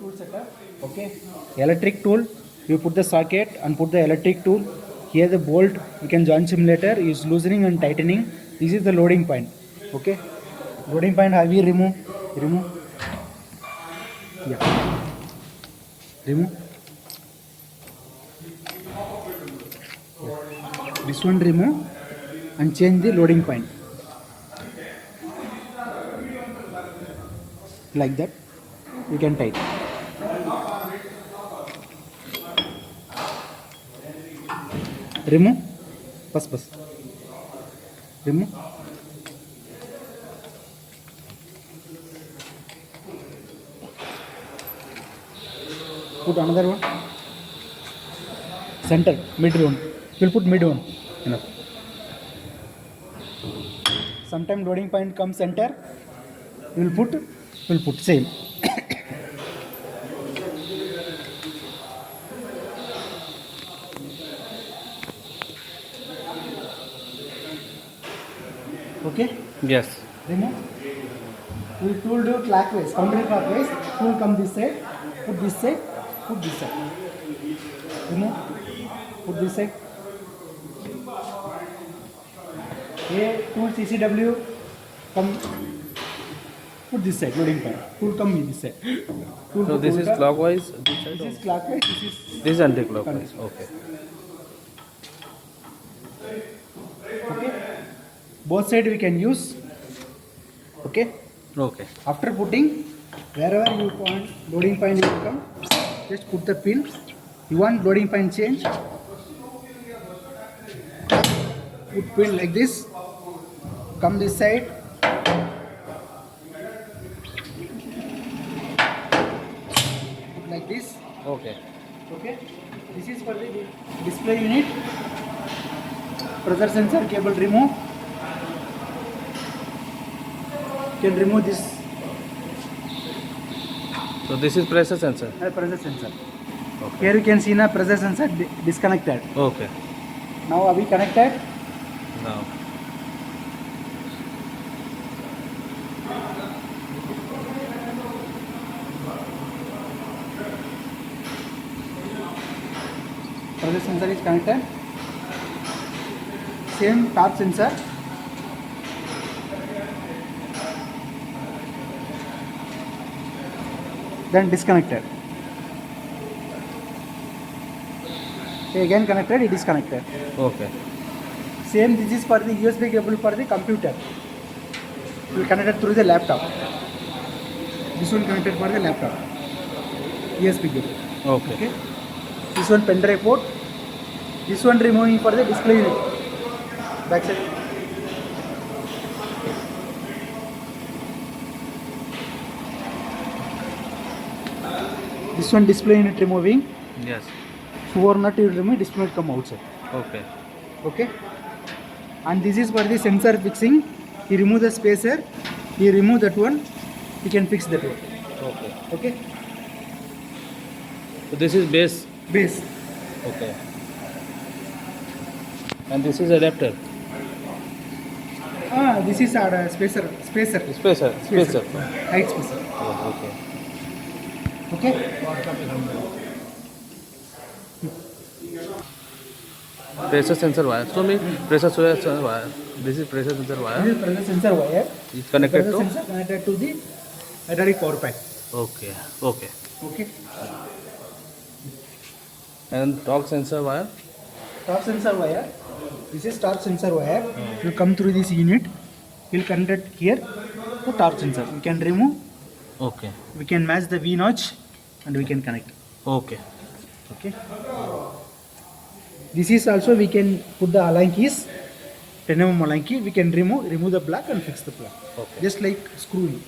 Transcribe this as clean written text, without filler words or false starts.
tool setup. Okay, electric tool. You put the socket and put the electric tool. Here the bolt. You can join simulator. Is loosening and tightening. This is the loading point. Okay, loading point. Have you remove? Remove. Yeah. Remove. Yeah. This one remove and change the loading point. Like that. You can tighten. Remove. Pass. Remove. Put another one. Center. Mid one. We'll put mid one. Enough. Sometime loading point comes center. We'll put same. Okay? Yes. Remove. We tool do clockwise, counterclockwise. Tool come this side, put this side, put this side. Remove. Put this side. A tool CCW come. Put this side, loading point. Tool come in this side. Tool So this is clockwise. This is clockwise. This is anti-clockwise. Okay. Okay. Both side we can use. Okay. Okay. After putting, wherever you want loading point will come, just put the pin. You want loading point change, put pin like this, come this side, put like this. Okay. Okay. This is for the display unit. Pressure sensor cable remove. You can remove this So this is pressure sensor. pressure sensor. Okay. Here you can see na pressure sensor disconnected. Okay. Now are we connected? Now. Pressure sensor is connected. Same torque sensor. Then disconnected. Again connected, it is connected. Okay. Same, this is for the USB cable for the computer. We connected through the laptop. This one connected for the laptop. USB cable. Okay. Okay. This one pen drive port. This one removing for the display unit. Back side. This one display unit removing. Yes. 4 nut you remove, display unit come outside. Okay. Okay. And this is for the sensor fixing. You remove the spacer. You remove that one. You can fix that one. Okay. Okay. So this is base. Base. Okay. And this is adapter. This is our spacer. Spacer. Height spacer. Oh, okay. Okay. Pressure sensor wire. So me pressure sensor wire. This is pressure sensor wire. This is pressure sensor wire. It's connected Pressure to. sensor connected to the hydraulic power pack. Okay. Okay. Okay. And torque sensor wire. Torque sensor wire. This is torque sensor wire. Will come through this unit. Will connect it here to torque sensor. We can remove. Okay. We can match the V notch and we can connect. Okay. Okay. This is also we can put the align keys. 10 mm align key. We can remove the block and fix the block. Okay. Just like screwing.